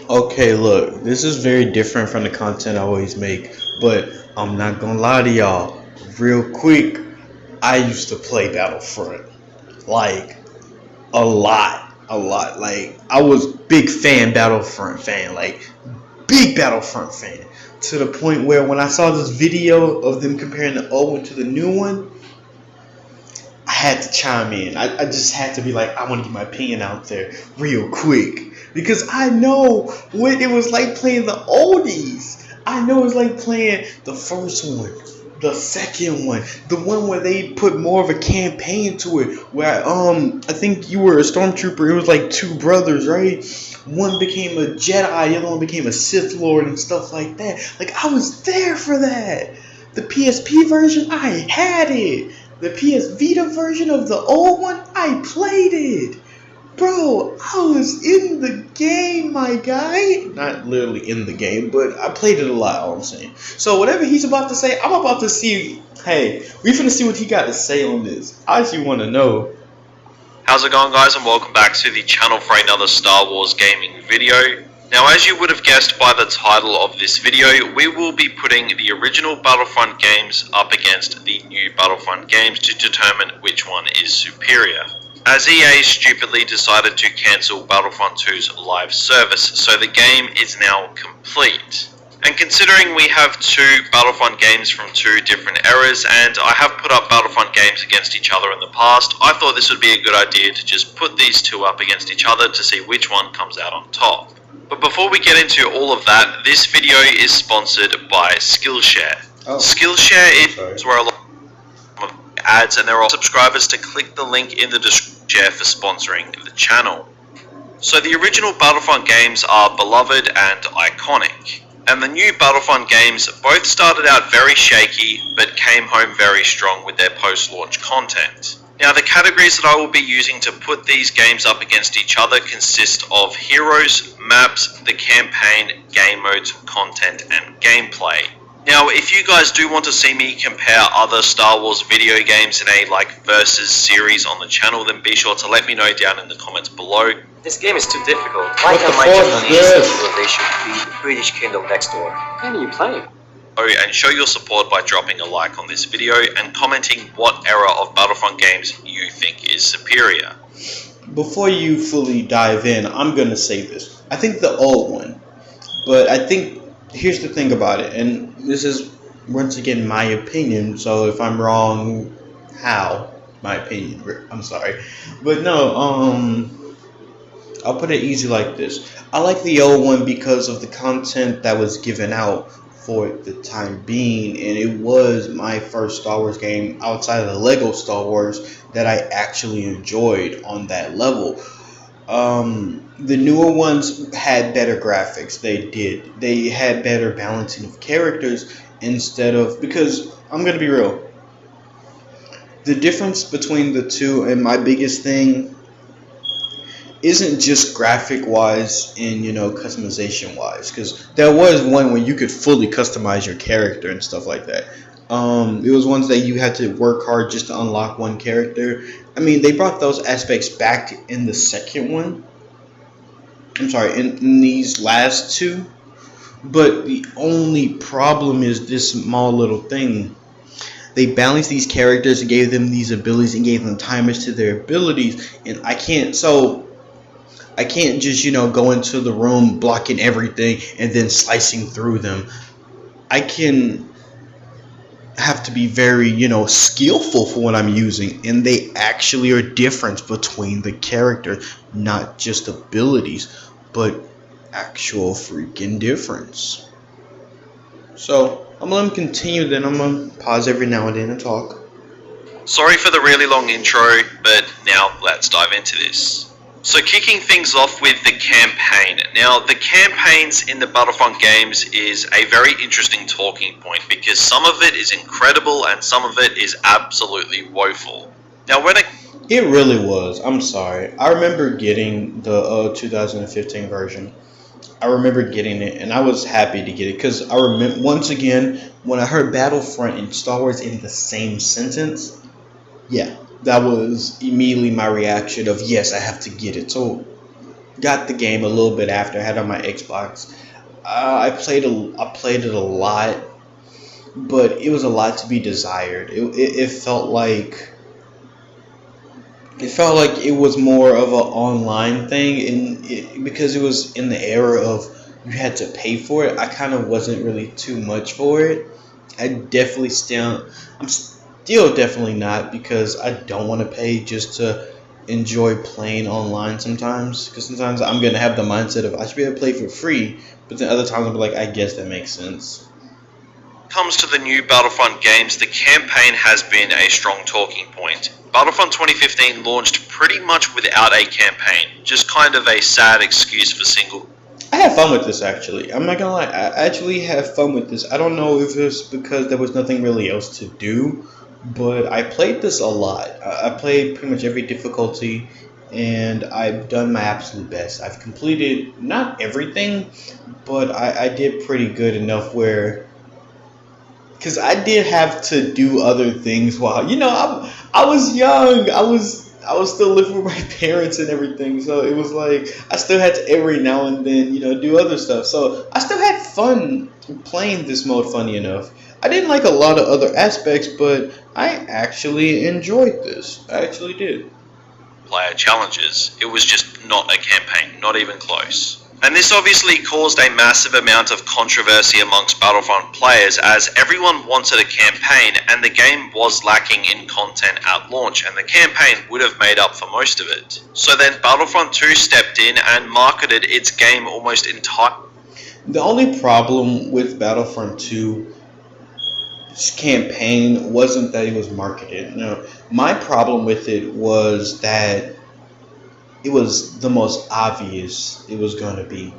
Okay, look, this is very different from the content I always make, but I'm not gonna lie to y'all. Real quick, I used to play Battlefront. Like, a lot. Like, I was big fan Battlefront fan. Like, big Battlefront fan. To the point where when I saw this video of them comparing the old one to the new one, I had to chime in. I just had to be like, I want to get my opinion out there real quick. Because I know what it was like playing the oldies. I know it was like playing the first one, the second one, the one where they put more of a campaign to it. Where I think you were a stormtrooper. It was like two brothers, right? One became a Jedi, the other one became a Sith Lord and stuff like that. Like I was there for that. The PSP version, I had it. The PS Vita version of the old one, I played it. Bro, I was in the game, my guy. Not literally in the game, but I played it a lot, all I'm saying. So whatever he's about to say, I'm about to see. Hey, we finna see what he got to say on this. I actually want to know. How's it going, guys, and welcome back to the channel for another Star Wars gaming video. Now, as you would have guessed by the title of this video, we will be putting the original Battlefront games up against the new Battlefront games to determine which one is superior, as EA stupidly decided to cancel Battlefront 2's live service, so the game is now complete. And considering we have two Battlefront games from two different eras, and I have put up Battlefront games against each other in the past, I thought this would be a good idea to just put these two up against each other to see which one comes out on top. But before we get into all of that, this video is sponsored by Skillshare. Skillshare is where a lot of ads, and there are subscribers to click the link in the description for sponsoring the channel. So the original Battlefront games are beloved and iconic, and the new Battlefront games both started out very shaky but came home very strong with their post-launch content. Now, the categories that I will be using to put these games up against each other consist of heroes, maps, the campaign, game modes, content, and gameplay. Now, if you guys do want to see me compare other Star Wars video games in a versus series on the channel, then be sure to let me know down in the comments below. This game is too difficult. Why can't my Japanese civilization be the British kingdom next door? What are you playing? And show your support by dropping a like on this video and commenting what era of Battlefront games you think is superior. Before you fully dive in, I'm gonna say this. I think the old one, but I think here's the thing about it, and this is once again my opinion. So if I'm wrong, how? My opinion. I'm sorry, but no. I'll put it easy like this. I like the old one because of the content that was given out for the time being, and it was my first Star Wars game outside of the Lego Star Wars that I actually enjoyed on that level. The newer ones had better graphics. They did. They had better balancing of characters instead of, because I'm gonna be real. The difference between the two, and my biggest thing, isn't just graphic wise and customization wise, because there was one where you could fully customize your character and stuff like that. It was ones that you had to work hard just to unlock one character. I mean, they brought those aspects back in the second one. I'm sorry, in these last two. But the only problem is this small little thing. They balanced these characters and gave them these abilities and gave them timers to their abilities, and I can't just, go into the room blocking everything and then slicing through them. I can have to be very, skillful for what I'm using, and they actually are different between the characters, not just abilities, but actual freaking difference. So I'm gonna continue, then I'm gonna pause every now and then and talk. Sorry for the really long intro, but now let's dive into this. So kicking things off with the campaign. Now, the campaigns in the Battlefront games is a very interesting talking point because some of it is incredible and some of it is absolutely woeful. Now, it really was. I'm sorry. I remember getting the 2015 version. I remember getting it, and I was happy to get it because I remember, once again, when I heard Battlefront and Star Wars in the same sentence, yeah, that was immediately my reaction of, yes, I have to get it. So got the game a little bit after I had it on my Xbox. I played it a lot, but it was a lot to be desired. It felt like it was more of an online thing, and because it was in the era of you had to pay for it, I kind of wasn't really too much for it. I'm still definitely not, because I don't want to pay just to enjoy playing online sometimes. Because sometimes I'm gonna have the mindset of I should be able to play for free, but then other times I'll be like, I guess that makes sense. Comes to the new Battlefront games, the campaign has been a strong talking point. Battlefront 2015 launched pretty much without a campaign, just kind of a sad excuse for single. I had fun with this actually. I'm not gonna lie. I actually had fun with this. I don't know if it's because there was nothing really else to do, but I played this a lot. I played pretty much every difficulty, and I've done my absolute best. I've completed not everything, but I did pretty good enough where, because I did have to do other things while I was young. I was still living with my parents and everything, so it was like I still had to every now and then do other stuff. So I still had fun playing this mode. Funny enough, I didn't like a lot of other aspects, but I actually enjoyed this. I actually did. Player challenges. It was just not a campaign, not even close. And this obviously caused a massive amount of controversy amongst Battlefront players, as everyone wanted a campaign and the game was lacking in content at launch, and the campaign would have made up for most of it. So then Battlefront 2 stepped in and marketed its game almost entirely. The only problem with Battlefront 2 campaign wasn't that it was marketed. No, my problem with it was that it was the most obvious it was going to be.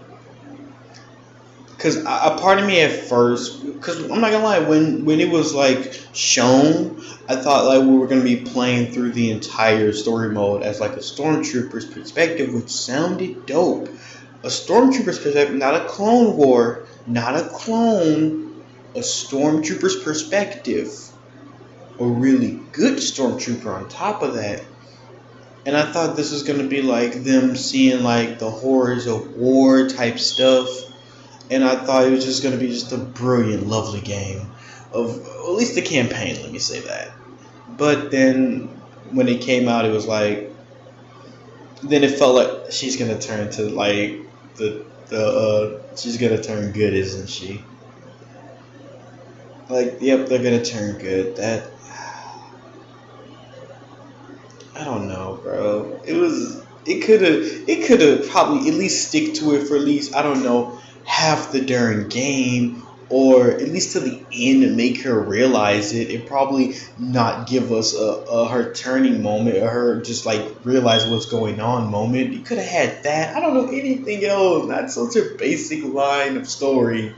Because a part of me at first, because I'm not gonna lie, when it was like shown, I thought like we were gonna be playing through the entire story mode as like a stormtrooper's perspective, which sounded dope. A stormtrooper's perspective, not a Clone War, not a clone, a stormtrooper's perspective, a really good stormtrooper on top of that. And I thought this was gonna be like them seeing like the horrors of war type stuff. And I thought it was just gonna be just a brilliant, lovely game of at least the campaign. Let me say that. But then when it came out, it was like, then it felt like she's gonna turn to like she's gonna turn good, isn't she? Like, yep, they're gonna turn good. That, I don't know, bro. It could have probably at least stick to it for at least, I don't know, half the darn game, or at least to the end and make her realize it. It probably not give us a her turning moment, or her just like realize what's going on moment. You could have had that. I don't know anything else. Not such a basic line of story.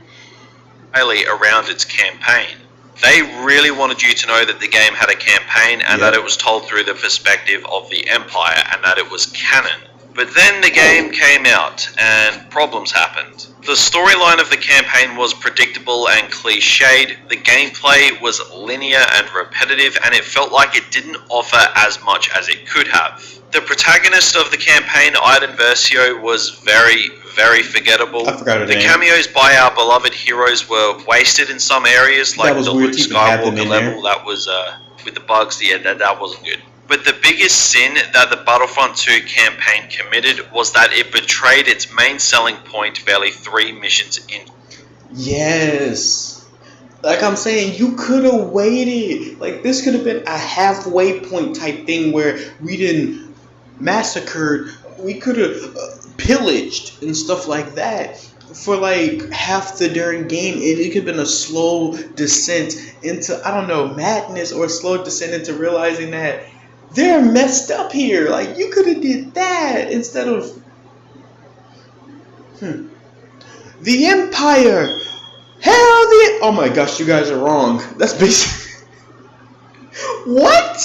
Around its campaign. They really wanted you to know that the game had a campaign and that it was told through the perspective of the Empire and that it was canon. But then the game came out and problems happened. The storyline of the campaign was predictable and cliched, the gameplay was linear and repetitive, and it felt like it didn't offer as much as it could have. The protagonist of the campaign, Iden Versio, was very, very forgettable. I forgot her The name. cameos by our beloved heroes were wasted in some areas, like the Luke Skywalker level. That was, with the bugs, that wasn't good. But the biggest sin that the Battlefront 2 campaign committed was that it betrayed its main selling point barely 3 missions in. Yes. Like I'm saying, you could have waited. Like, this could have been a halfway point type thing where we didn't massacred, we could have pillaged and stuff like that for like half the darn game. It could have been a slow descent into, I don't know, madness, or a slow descent into realizing that they're messed up here. Like, you could have did that instead of the Empire. Oh my gosh, you guys are wrong. That's basically what?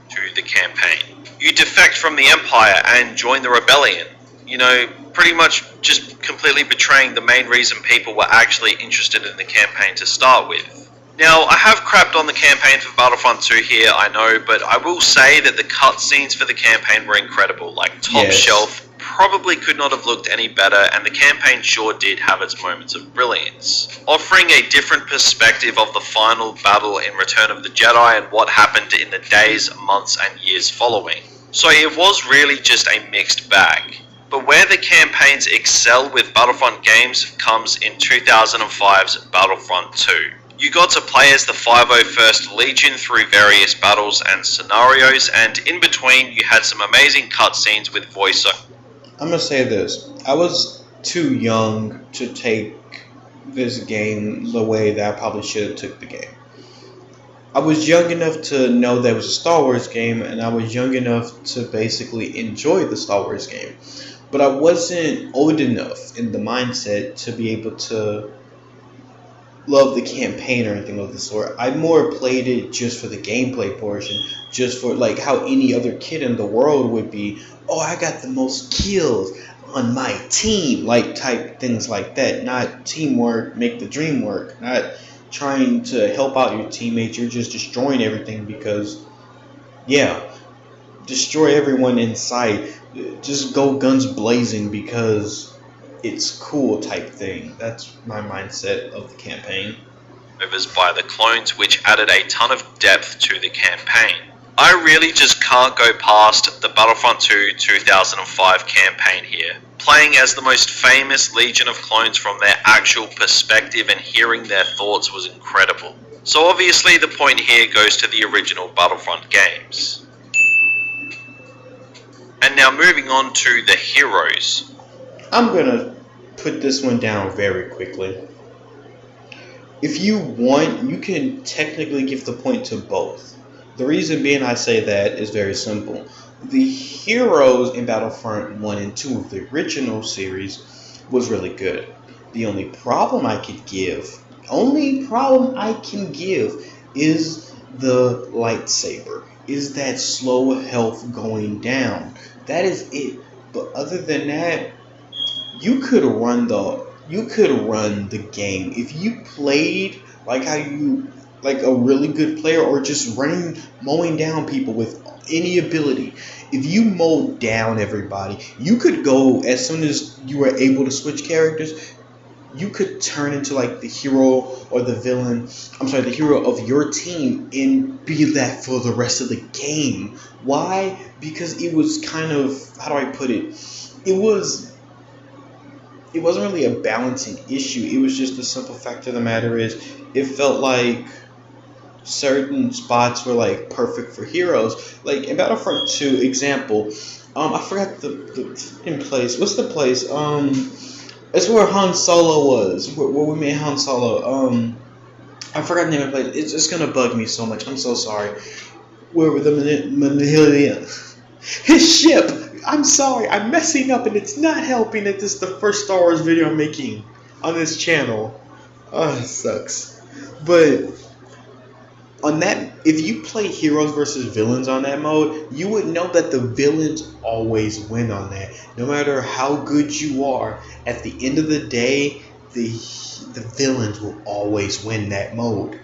To the campaign. You defect from the Empire and join the rebellion. You know, pretty much just completely betraying the main reason people were actually interested in the campaign to start with. Now, I have crapped on the campaign for Battlefront 2 here, I know, but I will say that the cutscenes for the campaign were incredible, like top shelf, probably could not have looked any better, and the campaign sure did have its moments of brilliance, offering a different perspective of the final battle in Return of the Jedi and what happened in the days, months, and years following. So it was really just a mixed bag. But where the campaigns excel with Battlefront games comes in 2005's Battlefront 2. You got to play as the 501st Legion through various battles and scenarios, and in between you had some amazing cutscenes with voiceover. I'm gonna say this. I was too young to take this game the way that I probably should have took the game. I was young enough to know that it was a Star Wars game, and I was young enough to basically enjoy the Star Wars game. But I wasn't old enough in the mindset to be able to love the campaign or anything of the sort. I more played it just for the gameplay portion, just for like how any other kid in the world would be. Oh, I got the most kills on my team, like type things like that. Not teamwork, make the dream work. Not trying to help out your teammates. You're just destroying everything because, yeah, destroy everyone in sight. Just go guns blazing because it's cool type thing. That's my mindset of the campaign. By the clones, which added a ton of depth to the campaign. I really just can't go past the Battlefront 2 2005 campaign here. Playing as the most famous Legion of clones from their actual perspective and hearing their thoughts was incredible. So obviously the point here goes to the original Battlefront games. And now moving on to the heroes. I'm gonna put this one down very quickly. If you want, you can technically give the point to both. The reason being I say that is very simple. The heroes in Battlefront 1 and 2 of the original series was really good. The only problem I can give is the lightsaber. Is that slow health going down. That is it. But other than that, you could run the game if you played like a really good player, or just mowing down people with any ability. If you mowed down everybody, you could go, as soon as you were able to switch characters, you could turn into like the hero or the villain. The hero of your team and be that for the rest of the game. Why? Because it was kind of, how do I put it? It wasn't really a balancing issue. It was just the simple fact of the matter is, it felt like certain spots were like perfect for heroes. Like in Battlefront 2, example, I forgot the place. What's the place? It's where Han Solo was. Where we made Han Solo. I forgot the name of the place. It's just gonna bug me so much. I'm so sorry. Where were the his ship. I'm sorry. I'm messing up, and it's not helping that this is the first Star Wars video I'm making on this channel. Oh, it sucks. But on that, if you play heroes versus villains on that mode, you would know that the villains always win on that. No matter how good you are, at the end of the day, the villains will always win that mode.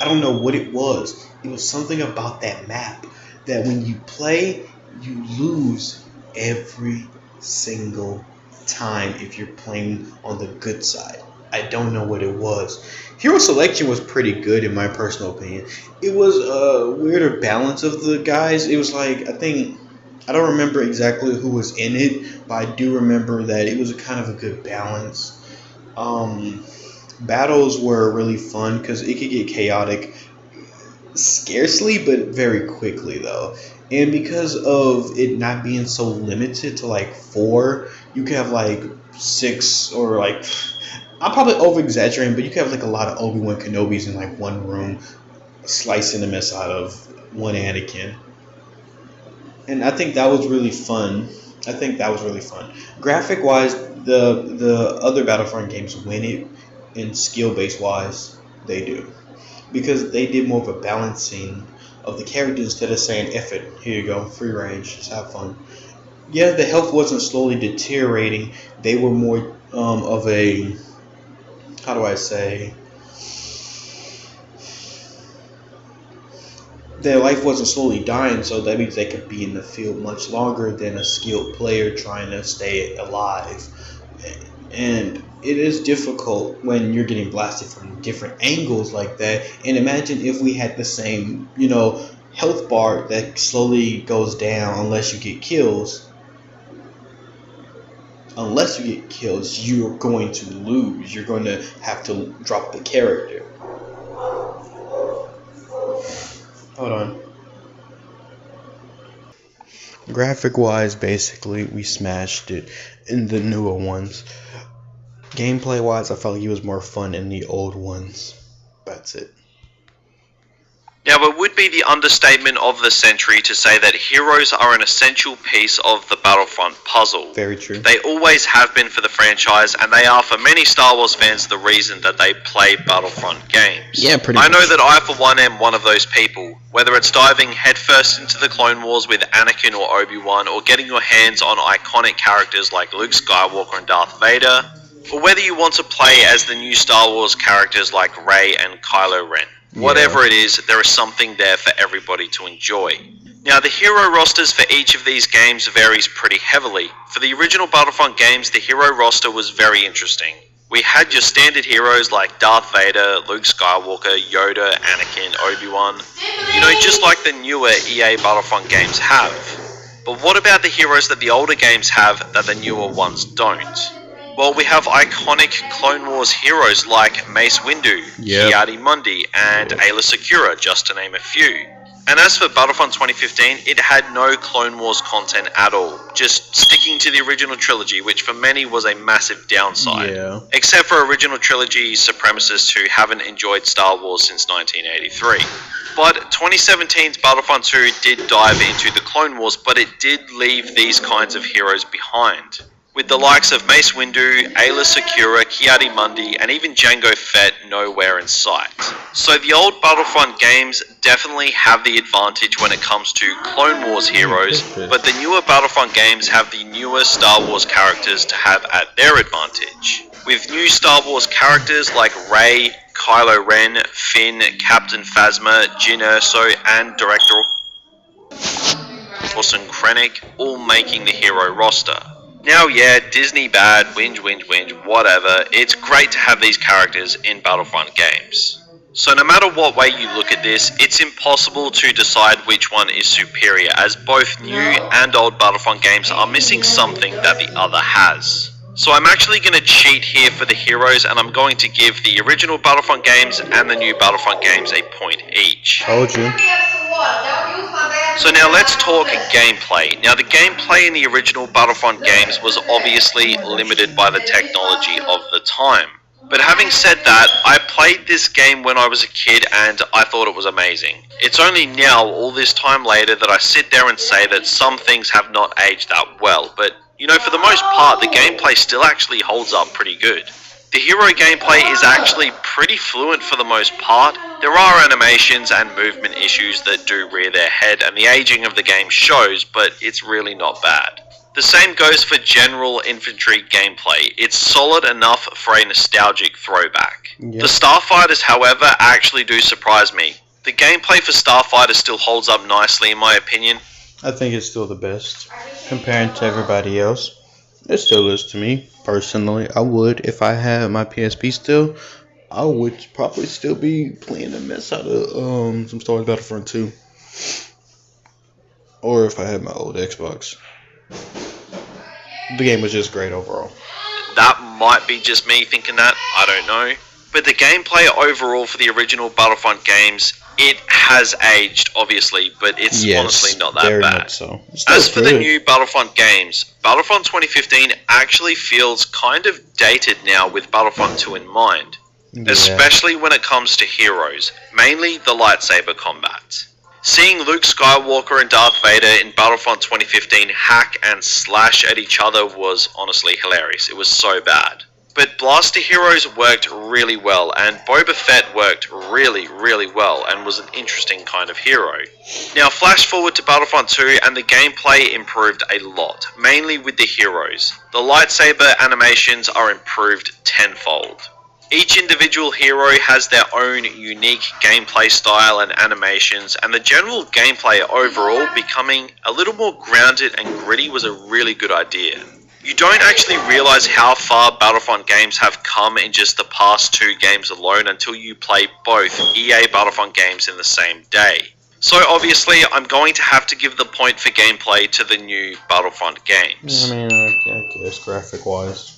I don't know what it was. It was something about that map that when you play, you lose every single time if you're playing on the good side. I don't know what it was. Hero selection was pretty good in my personal opinion. It was a weirder balance of the guys. It was like, I don't remember exactly who was in it, but I do remember that it was a kind of a good balance. Battles were really fun because it could get chaotic scarcely, but very quickly though. And because of it not being so limited to like 4, you could have like 6 or like, I'm probably over exaggerating, but you could have like a lot of Obi-Wan Kenobis in like one room, slicing the mess out of one Anakin. And I think that was really fun. Graphic wise, the other Battlefront games win it, and skill base wise, they do. Because they did more of a balancing of the characters instead of saying, F it, here you go, free range, just have fun. Yeah, the health wasn't slowly deteriorating. They were more of a, how do I say, their life wasn't slowly dying, so that means they could be in the field much longer than a skilled player trying to stay alive. And it is difficult when you're getting blasted from different angles like that. And imagine if we had the same, health bar that slowly goes down unless you get kills. Unless you get kills, you're going to lose. You're going to have to drop the character. Hold on. Graphic wise, basically, we smashed it in the newer ones. Gameplay wise, I felt like it was more fun in the old ones. That's it. Now, it would be the understatement of the century to say that heroes are an essential piece of the Battlefront puzzle. Very true. They always have been for the franchise, and they are for many Star Wars fans the reason that they play Battlefront games. Yeah, pretty I know much. that I, for one, am one of those people. Whether it's diving headfirst into the Clone Wars with Anakin or Obi-Wan, or getting your hands on iconic characters like Luke Skywalker and Darth Vader, or whether you want to play as the new Star Wars characters like Rey and Kylo Ren. Whatever it is, there is something there for everybody to enjoy. Now, the hero rosters for each of these games varies pretty heavily. For the original Battlefront games, the hero roster was very interesting. We had your standard heroes like Darth Vader, Luke Skywalker, Yoda, Anakin, Obi-Wan, just like the newer EA Battlefront games have. But what about the heroes that the older games have that the newer ones don't? Well, we have iconic Clone Wars heroes like Mace Windu, Ki-Adi-Mundi, and Aayla Secura, just to name a few. And as for Battlefront 2015, it had no Clone Wars content at all, just sticking to the original trilogy, which for many was a massive downside. Yeah. Except for original trilogy supremacists who haven't enjoyed Star Wars since 1983. But 2017's Battlefront 2 did dive into the Clone Wars, but it did leave these kinds of heroes behind, with the likes of Mace Windu, Aayla Secura, Ki-Adi-Mundi, and even Jango Fett nowhere in sight. So the old Battlefront games definitely have the advantage when it comes to Clone Wars heroes, but the newer Battlefront games have the newer Star Wars characters to have at their advantage. With new Star Wars characters like Rey, Kylo Ren, Finn, Captain Phasma, Jyn Erso, and Director Orson Krennic all making the hero roster. Now, yeah, Disney bad, whinge, whatever. It's great to have these characters in Battlefront games. So no matter what way you look at this, it's impossible to decide which one is superior, as both new and old Battlefront games are missing something that the other has. So I'm actually going to cheat here for the heroes, and I'm going to give the original Battlefront games and the new Battlefront games a point each. Told you. So now let's talk gameplay. Now, the gameplay in the original Battlefront games was obviously limited by the technology of the time. But having said that, I played this game when I was a kid and I thought it was amazing. It's only now, all this time later, that I sit there and say that some things have not aged that well. But, for the most part, the gameplay still actually holds up pretty good. The hero gameplay is actually pretty fluent for the most part. There are animations and movement issues that do rear their head, and the aging of the game shows, but it's really not bad. The same goes for general infantry gameplay. It's solid enough for a nostalgic throwback. Yep. The Starfighters, however, actually do surprise me. The gameplay for Starfighters still holds up nicely in my opinion. I think it's still the best compared to everybody else. It still is to me, personally. I would, if I had my PSP still, I would probably still be playing the mess out of some Star Wars Battlefront 2. Or if I had my old Xbox. The game was just great overall. That might be just me thinking that, I don't know. But the gameplay overall for the original Battlefront games, it has aged, obviously, but it's honestly not that very bad. much so. As for the new Battlefront games, Battlefront 2015 actually feels kind of dated now with Battlefront 2 in mind. Yeah. Especially when it comes to heroes, mainly the lightsaber combat. Seeing Luke Skywalker and Darth Vader in Battlefront 2015 hack and slash at each other was honestly hilarious. It was so bad. But Blaster Heroes worked really well, and Boba Fett worked really well and was an interesting kind of hero. Now flash forward to Battlefront 2 and the gameplay improved a lot, mainly with the heroes. The lightsaber animations are improved tenfold. Each individual hero has their own unique gameplay style and animations, and the general gameplay overall becoming a little more grounded and gritty was a really good idea. You don't actually realize how far Battlefront games have come in just the past 2 games alone until you play both EA Battlefront games in the same day. So obviously I'm going to have to give the point for gameplay to the new Battlefront games. I mean, I guess graphic-wise.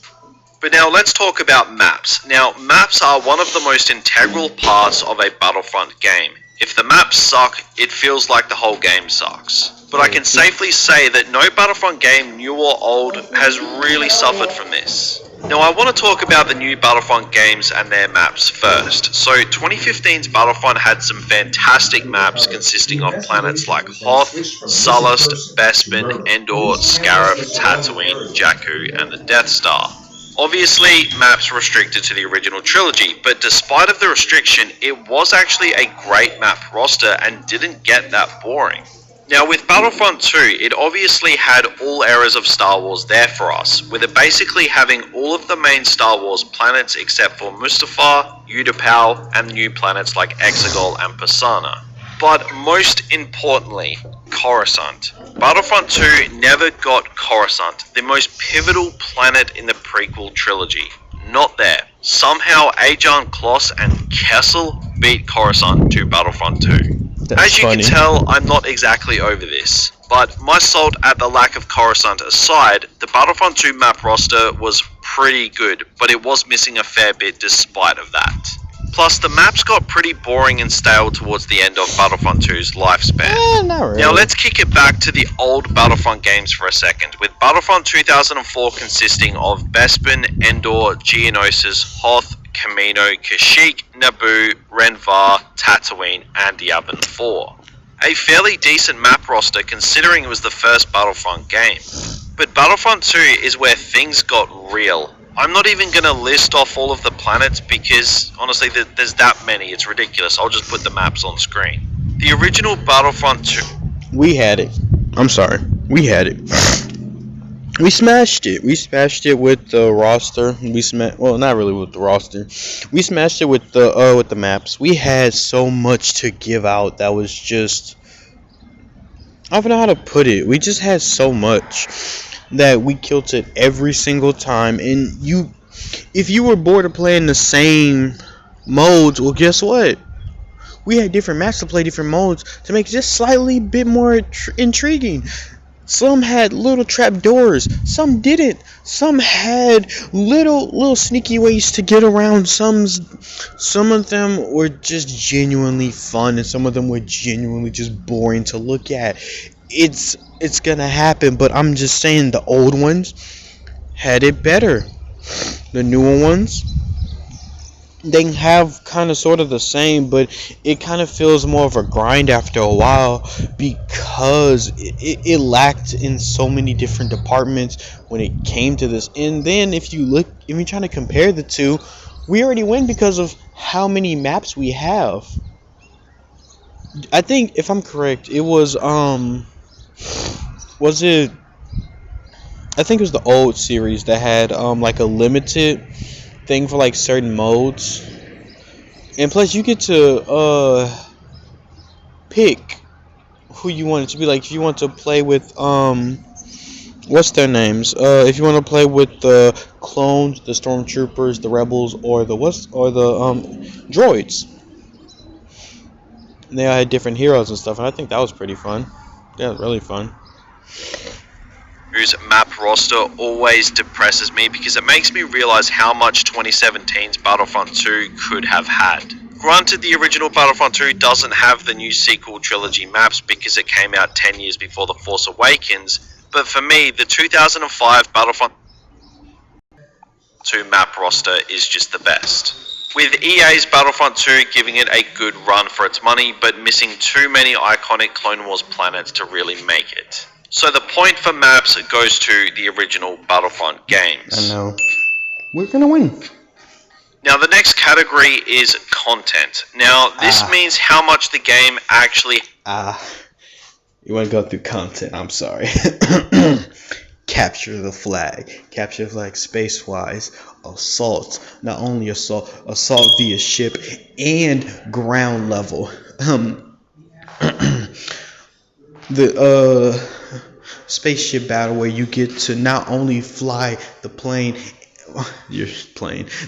But now let's talk about maps. Now, maps are one of the most integral parts of a Battlefront game. If the maps suck, it feels like the whole game sucks. But I can safely say that no Battlefront game, new or old, has really suffered from this. Now I want to talk about the new Battlefront games and their maps first. So 2015's Battlefront had some fantastic maps consisting of planets like Hoth, Sullust, Bespin, Endor, Scarif, Tatooine, Jakku, and the Death Star. Obviously, maps restricted to the original trilogy, but despite of the restriction, it was actually a great map roster and didn't get that boring. Now with Battlefront 2, it obviously had all eras of Star Wars there for us, with it basically having all of the main Star Wars planets except for Mustafar, Utapau, and new planets like Exegol and Pisana. But most importantly, Coruscant. Battlefront 2 never got Coruscant, the most pivotal planet in the prequel trilogy. Not there. Somehow Ajan Kloss and Kessel beat Coruscant to Battlefront 2. As you can tell, I'm not exactly over this, but my salt at the lack of Coruscant aside, the Battlefront 2 map roster was pretty good, but it was missing a fair bit despite of that. Plus, the maps got pretty boring and stale towards the end of Battlefront 2's lifespan. Not really. Now let's kick it back to the old Battlefront games for a second, with Battlefront 2004 consisting of Bespin, Endor, Geonosis, Hoth, Kamino, Kashyyyk, Naboo, Renvar, Tatooine, and Yavin 4. A fairly decent map roster considering it was the first Battlefront game. But Battlefront 2 is where things got real. I'm not even going to list off all of the planets because, honestly, there's that many, it's ridiculous. I'll just put the maps on screen. The original Battlefront 2... We had it. I'm sorry. We had it. We smashed it. We smashed it with the roster. Well, not really with the roster. We smashed it with the maps. We had so much to give out that was just... I don't know how to put it. We just had so much that we killed it every single time. And if you were bored of playing the same modes, well, guess what? We had different maps to play different modes to make it just slightly bit more intriguing. Some had little trap doors, some didn't. Some had little sneaky ways to get around. Some of them were just genuinely fun, and some of them were genuinely just boring to look at. It's gonna happen, but I'm just saying the old ones had it better. The newer ones, they have kind of sort of the same, but it kind of feels more of a grind after a while because it lacked in so many different departments when it came to this. And then if you're trying to compare the two, we already win because of how many maps we have. I think, if I'm correct, it was it? I think it was the old series that had like a limited thing for like certain modes, and plus you get to pick who you want it to be. Like if you want to play with what's their names? If you want to play with the clones, the stormtroopers, the rebels, or the droids. They all had different heroes and stuff, and I think that was pretty fun. Yeah, it was really fun. Whose map roster always depresses me because it makes me realize how much 2017's Battlefront 2 could have had. Granted, the original Battlefront 2 doesn't have the new sequel trilogy maps because it came out 10 years before The Force Awakens, but for me, the 2005 Battlefront 2 map roster is just the best. With EA's Battlefront 2 giving it a good run for its money, but missing too many iconic Clone Wars planets to really make it. So the point for maps goes to the original Battlefront games. I know. We're gonna win. Now the next category is content. Now this means how much the game actually... You wanna go through content, I'm sorry. capture the flag. Capture the flag space-wise. Assault. Not only assault via ship and ground level. The spaceship battle where you get to not only fly the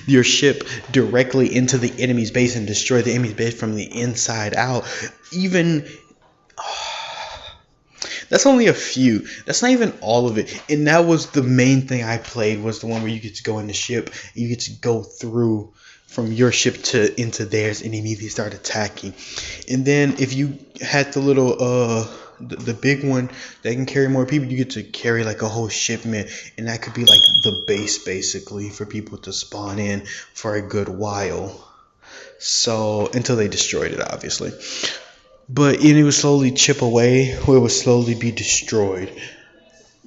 your ship directly into the enemy's base and destroy the enemy's base from the inside out. Even that's only a few. That's not even all of it. And that was the main thing I played, was the one where you get to go in the ship and you get to go through from your ship to into theirs and immediately start attacking. And then if you had the little the big one that can carry more people, you get to carry like a whole shipment, and that could be like the base basically for people to spawn in for a good while. So until they destroyed it, obviously. But it would slowly chip away, or it would slowly be destroyed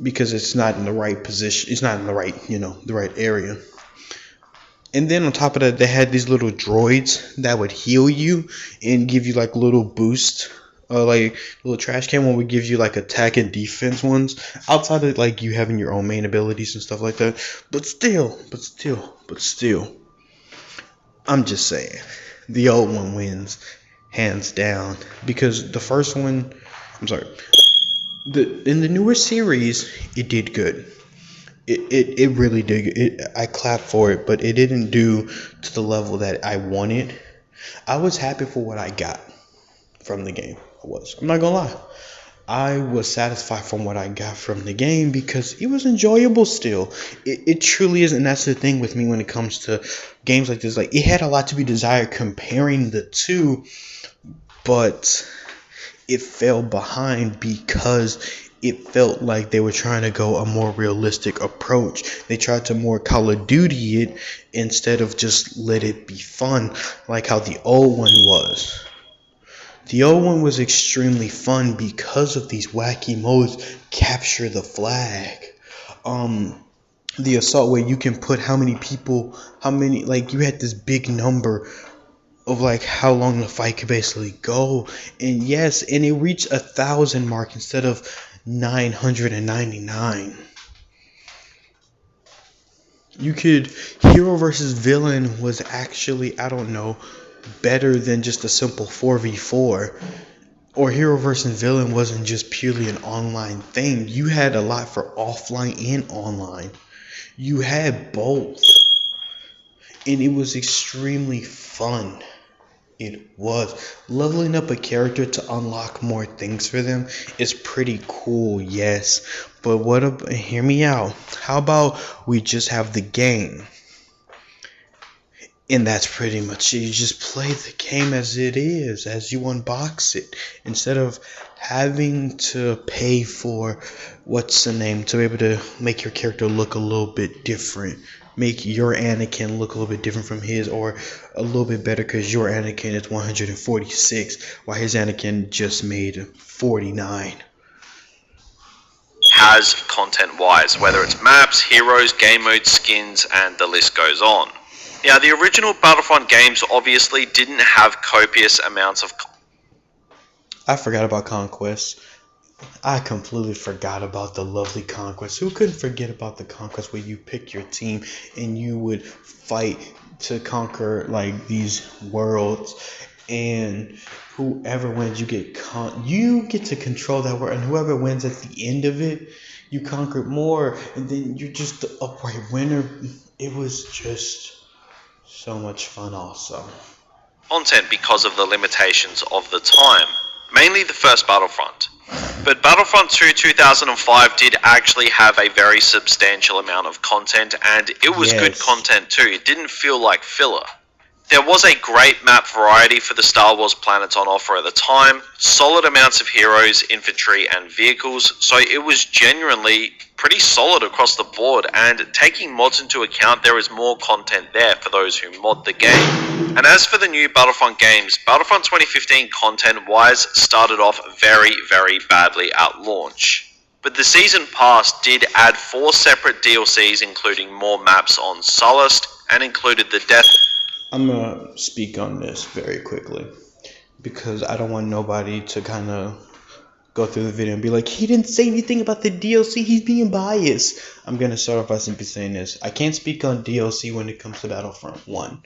because it's not in the right position. It's not in the right, the right area. And then on top of that, they had these little droids that would heal you and give you like little boosts. Like little trash can one would give you like attack and defense ones. Outside of like you having your own main abilities and stuff like that. But still. I'm just saying. The old one wins. Hands down. Because the first one, I'm sorry. In the newer series, it did good. It really did. I clapped for it, but it didn't do to the level that I wanted. I was happy for what I got from the game. I'm not gonna lie. I was satisfied from what I got from the game because it was enjoyable still. It truly is, and that's the thing with me when it comes to games like this. Like, it had a lot to be desired comparing the two, but it fell behind because it felt like they were trying to go a more realistic approach. They tried to more Call of Duty it instead of just let it be fun like how the old one was. The old one was extremely fun because of these wacky modes. Capture the flag. The assault where you can put how many people, like you had this big number of like how long the fight could basically go. And yes, and it reached 1,000 mark instead of 999. You could, hero versus villain was actually, I don't know, better than just a simple 4v4. Or hero versus villain wasn't just purely an online thing. You had a lot for offline and online. You had both. And it was extremely fun. It was. Leveling up a character to unlock more things for them is pretty cool, yes. But hear me out. How about we just have the game? And that's pretty much it. You just play the game as it is, as you unbox it, instead of having to pay for to be able to make your character look a little bit different. Make your Anakin look a little bit different from his, or a little bit better because your Anakin is 146, while his Anakin just made 49. Has content-wise, whether it's maps, heroes, game modes, skins, and the list goes on. Now, the original Battlefront games obviously didn't have copious amounts of... I forgot about Conquest. I completely forgot about the lovely Conquest. Who couldn't forget about the Conquest where you pick your team and you would fight to conquer like these worlds, and whoever wins you get to control that world, and whoever wins at the end of it, you conquered more, and then you're just the upright winner. It was just so much fun also. Content because of the limitations of the time, mainly the first Battlefront. But Battlefront 2 2005 did actually have a very substantial amount of content, and it was good content too. It didn't feel like filler. There was a great map variety for the Star Wars planets on offer at the time, solid amounts of heroes, infantry, and vehicles, so it was genuinely pretty solid across the board, and taking mods into account, there is more content there for those who mod the game. And as for the new Battlefront games, Battlefront 2015 content-wise started off very, very badly at launch. But the Season Pass did add 4 separate DLCs, including more maps on Sullust, and included the death... I'm going to speak on this very quickly because I don't want nobody to kind of go through the video and be like, he didn't say anything about the DLC, he's being biased. I'm gonna start off by simply saying this. I can't speak on DLC when it comes to Battlefront 1.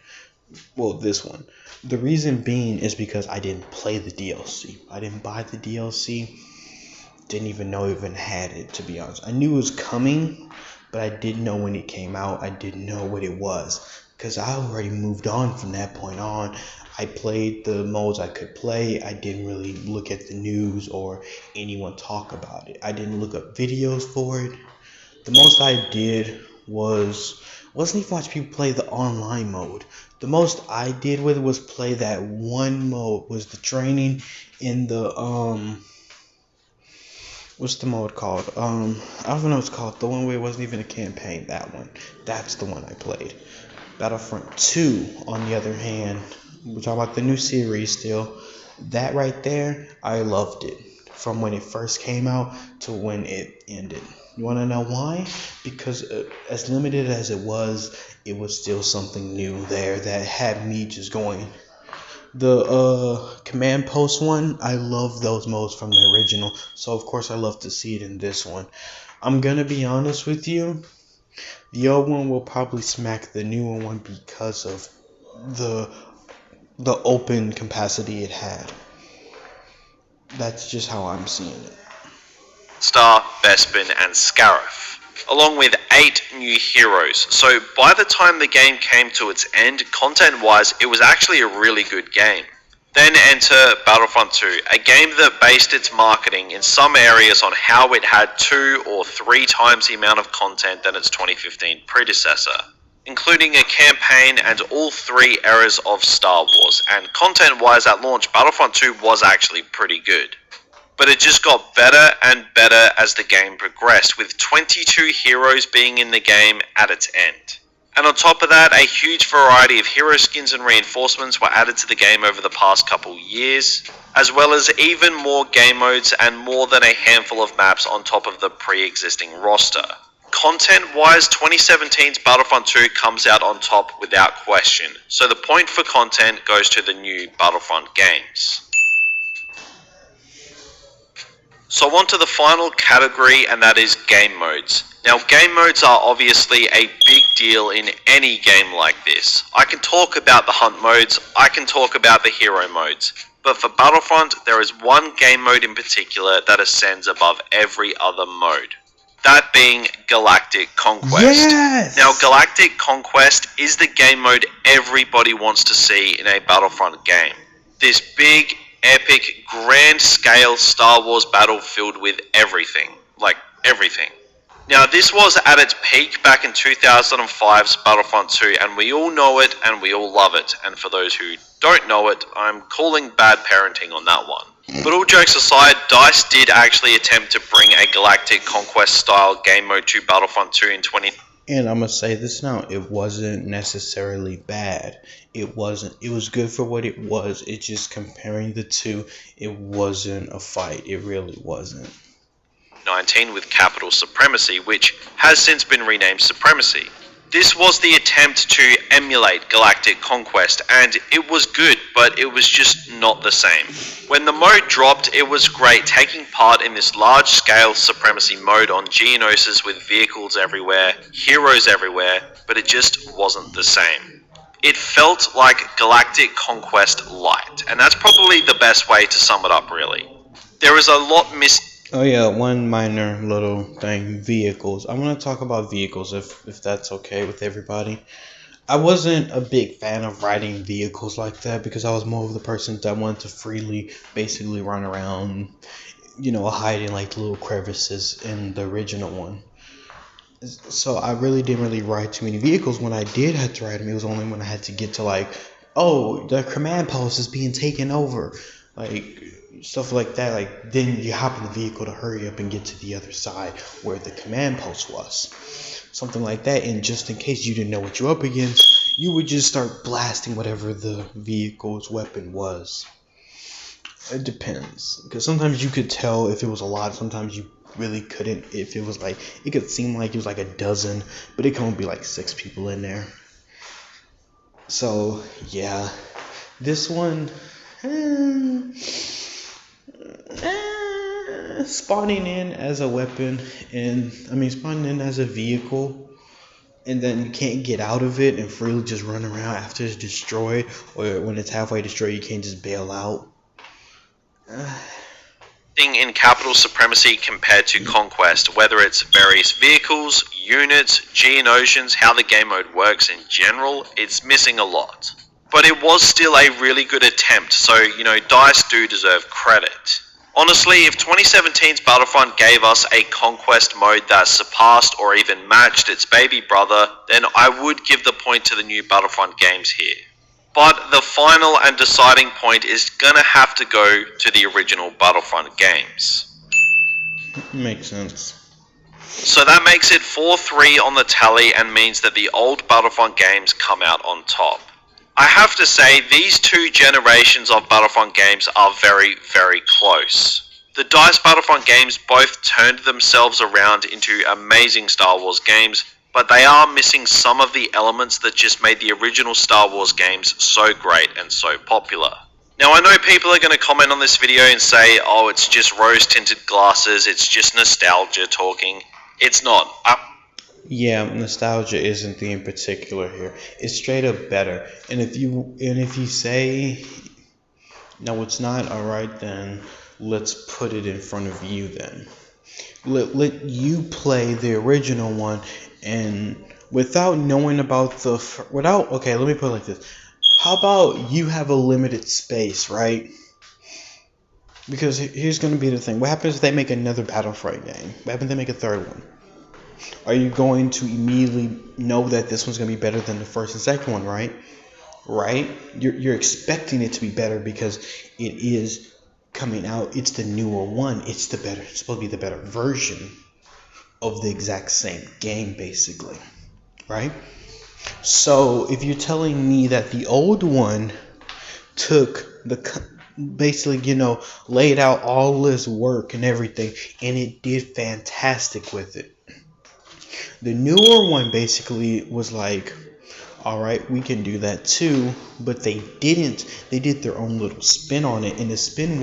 Well, this one. The reason being is because I didn't play the DLC. I didn't buy the DLC. Didn't even know I even had it, to be honest. I knew it was coming, but I didn't know when it came out. I didn't know what it was, because I already moved on from that point on. I played the modes I could play. I didn't really look at the news or anyone talk about it. I didn't look up videos for it. The most I did wasn't even watch people play the online mode. The most I did with it was play that one mode, was the training in the what's the mode called? I don't know what it's called. The one where it wasn't even a campaign. That one. That's the one I played. Battlefront 2, on the other hand, we're talking about the new series still. That right there, I loved it. From when it first came out to when it ended. You want to know why? Because as limited as it was still something new there that had me just going. The command post one, I love those modes from the original, so of course I love to see it in this one. I'm gonna be honest with you, the old one will probably smack the newer one because of the open capacity it had. That's just how I'm seeing it. Star, Bespin, and Scarif, along with 8 new heroes. So by the time the game came to its end, content-wise, it was actually a really good game. Then enter Battlefront 2, a game that based its marketing in some areas on how it had 2 or 3 times the amount of content than its 2015 predecessor, including a campaign and all 3 eras of Star Wars, and content-wise at launch, Battlefront 2 was actually pretty good. But it just got better and better as the game progressed, with 22 heroes being in the game at its end. And on top of that, a huge variety of hero skins and reinforcements were added to the game over the past couple years, as well as even more game modes and more than a handful of maps on top of the pre-existing roster. Content-wise, 2017's Battlefront 2 comes out on top without question, so the point for content goes to the new Battlefront games. So on to the final category, and that is game modes. Now, game modes are obviously a big deal in any game like this. I can talk about the hunt modes, I can talk about the hero modes, but for Battlefront, there is one game mode in particular that ascends above every other mode. That being Galactic Conquest. Yes! Now, Galactic Conquest is the game mode everybody wants to see in a Battlefront game. This big, epic, grand scale Star Wars battle filled with everything. Like, everything. Now, this was at its peak back in 2005's Battlefront 2, and we all know it and we all love it. And for those who don't know it, I'm calling bad parenting on that one. But all jokes aside, DICE did actually attempt to bring a Galactic Conquest style game mode to Battlefront 2 in 20... And I'm gonna say this now, it wasn't necessarily bad. It wasn't. It was good for what it was. It's just comparing the two, it wasn't a fight. It really wasn't. 19 with Capital Supremacy, which has since been renamed Supremacy. This was the attempt to emulate Galactic Conquest, and it was good, but it was just not the same. When the mode dropped, it was great taking part in this large-scale Supremacy mode on Geonosis with vehicles everywhere, heroes everywhere, but it just wasn't the same. It felt like Galactic Conquest Light, and that's probably the best way to sum it up, really. There is a lot missed. Oh yeah, one minor little thing, vehicles. I want to talk about vehicles if that's okay with everybody. I wasn't a big fan of riding vehicles like that because I was more of the person that wanted to freely basically run around, hide in like little crevices in the original one. So I really didn't really ride too many vehicles. When I did have to ride them, it was only when I had to get to the command post is being taken over. Stuff like that, then you hop in the vehicle to hurry up and get to the other side where the command post was. Something like that, and just in case you didn't know what you're up against, you would just start blasting whatever the vehicle's weapon was. It depends, because sometimes you could tell if it was a lot, sometimes you really couldn't. If it was it could seem like it was a dozen, but it could only be 6 people in there. So, yeah, this one... spawning in as a weapon, and spawning in as a vehicle, and then you can't get out of it and freely just run around after it's destroyed, or when it's halfway destroyed, you can't just bail out. In capital supremacy compared to Conquest, whether it's various vehicles, units, Geonosians, how the game mode works in general, it's missing a lot. But it was still a really good attempt, so, DICE do deserve credit. Honestly, if 2017's Battlefront gave us a Conquest mode that surpassed or even matched its baby brother, then I would give the point to the new Battlefront games here. But the final and deciding point is gonna have to go to the original Battlefront games. Makes sense. So that makes it 4-3 on the tally and means that the old Battlefront games come out on top. I have to say, these two generations of Battlefront games are very, very close. The DICE Battlefront games both turned themselves around into amazing Star Wars games, but they are missing some of the elements that just made the original Star Wars games so great and so popular. Now, I know people are going to comment on this video and say, oh, it's just rose-tinted glasses, it's just nostalgia talking. It's not. Yeah, nostalgia isn't the in particular here. It's straight up better. And if you say no, it's not, alright, then let's put it in front of you then. Let you play the original one, and without knowing about okay, let me put it like this. How about you have a limited space, right? Because here's going to be the thing. What happens if they make another Battlefront game? What happens if they make a third one? Are you going to immediately know that this one's going to be better than the first and second one, right? Right? You're expecting it to be better because it is coming out. It's the newer one. It's supposed to be the better version of the exact same game, basically, right? So if you're telling me that the old one took basically, laid out all this work and everything, and it did fantastic with it. The newer one basically was like, alright, we can do that too, but they didn't. They did their own little spin on it, and the spin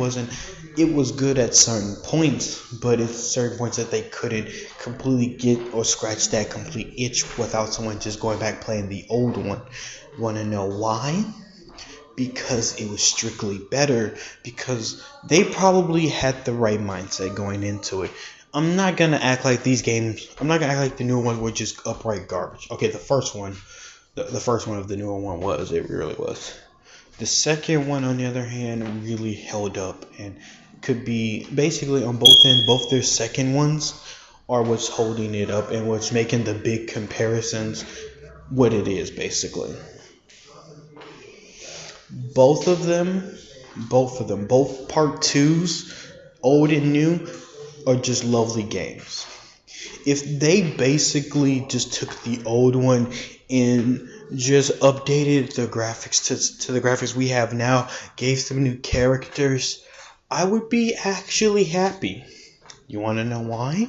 it was good at certain points, but it's certain points that they couldn't completely get or scratch that complete itch without someone just going back playing the old one. Want to know why? Because it was strictly better, because they probably had the right mindset going into it. I'm not going to act like the new ones were just upright garbage. Okay, the first one of the newer one it really was. The second one, on the other hand, really held up, and could be basically on both ends. Both their second ones are what's holding it up and what's making the big comparisons what it is, basically. Both part twos, old and new, are just lovely games. If they basically just took the old one and just updated the graphics to the graphics we have now, gave some new characters, I would be actually happy. You want to know why?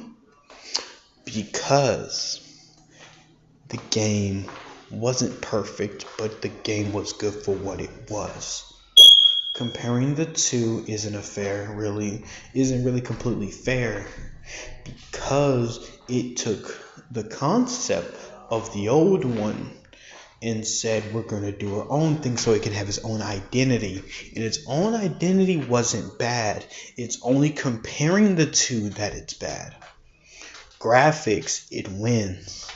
Because the game wasn't perfect, but the game was good for what it was. Comparing the two isn't really completely fair, because it took the concept of the old one and said, we're going to do our own thing so it can have its own identity. And its own identity wasn't bad. It's only comparing the two that it's bad. Graphics, it wins.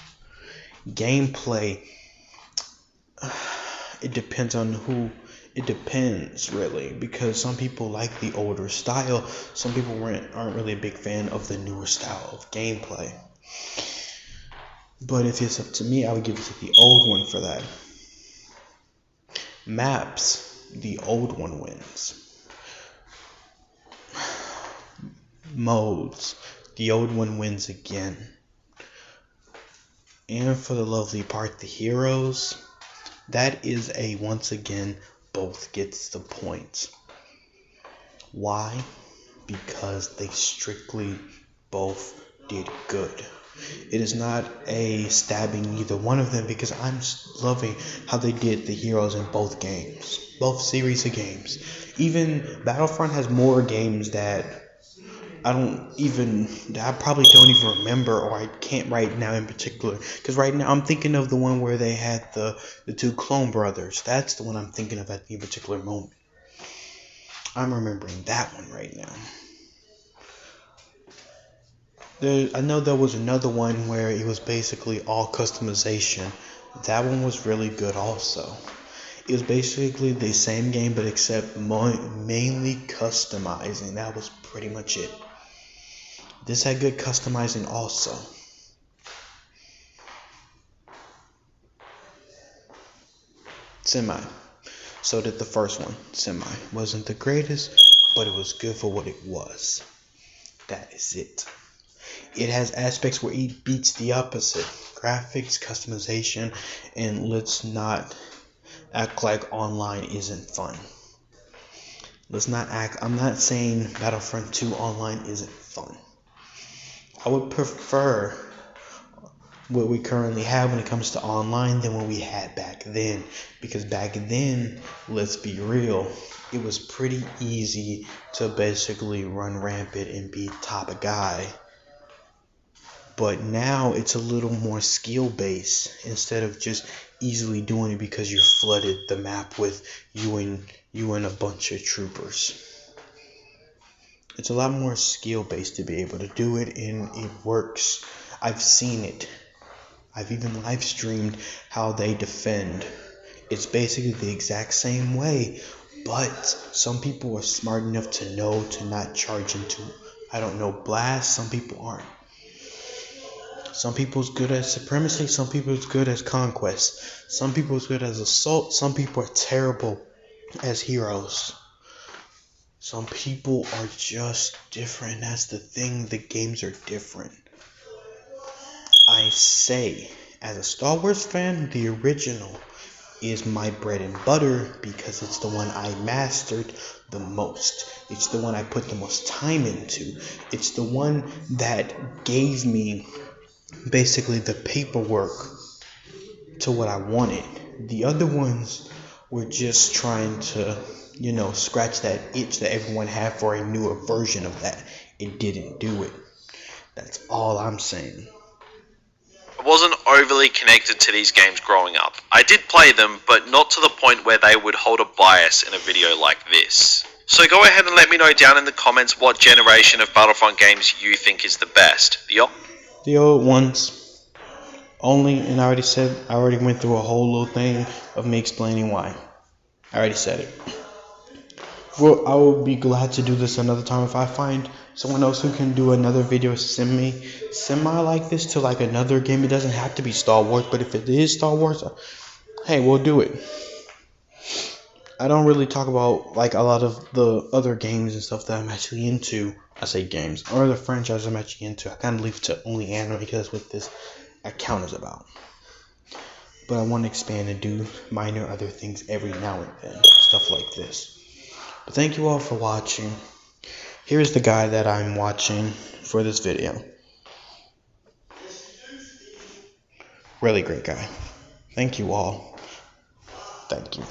Gameplay, it depends on who. It depends, really, because some people like the older style. Some people aren't really a big fan of the newer style of gameplay. But if it's up to me, I would give it to the old one for that. Maps, the old one wins. Modes, the old one wins again. And for the lovely part, the heroes, that is once again, both gets the points. Why? Because they strictly both did good. It is not a stabbing either one of them, because I'm loving how they did the heroes in both games, both series of games. Even Battlefront has more games that I probably don't even remember, or I can't right now in particular. Because right now I'm thinking of the one where they had the two clone brothers. That's the one I'm thinking of at the particular moment. I'm remembering that one right now. I know there was another one where it was basically all customization. That one was really good also. It was basically the same game, but except mainly customizing. That was pretty much it. This had good customizing also. Semi. So did the first one. Semi. Wasn't the greatest, but it was good for what it was. That is it. It has aspects where it beats the opposite. Graphics, customization, and let's not act like online isn't fun. I'm not saying Battlefront 2 online isn't fun. I would prefer what we currently have when it comes to online than what we had back then. Because back then, let's be real, it was pretty easy to basically run rampant and be top guy. But now it's a little more skill based instead of just easily doing it because you flooded the map with you and a bunch of troopers. It's a lot more skill based to be able to do it, and it works. I've seen it. I've even live streamed how they defend. It's basically the exact same way, but some people are smart enough to know to not charge into, blast. Some people aren't. Some people's good at supremacy, some people's good as conquest. Some people's good as assault, some people are terrible as heroes. Some people are just different. That's the thing, the games are different. I say, as a Star Wars fan, the original is my bread and butter because it's the one I mastered the most. It's the one I put the most time into. It's the one that gave me basically the paperwork to what I wanted. The other ones were just trying to, scratch that itch that everyone had for a newer version of that. It didn't do it. That's all I'm saying. I wasn't overly connected to these games growing up. I did play them, but not to the point where they would hold a bias in a video like this. So go ahead and let me know down in the comments what generation of Battlefront games you think is the best. The old ones. Only, and I already went through a whole little thing of me explaining why. I already said it. Well, I will be glad to do this another time. If I find someone else who can do another video semi like this to like another game, it doesn't have to be Star Wars, but if it is Star Wars, hey, we'll do it. I don't really talk about like a lot of the other games and stuff that I'm actually into. I say games, or the franchise I'm actually into. I kind of leave it to only anime because that's what this account is about. But I want to expand and do minor other things every now and then, stuff like this. But thank you all for watching. Here's the guy that I'm watching for this video. Really great guy. Thank you all. Thank you.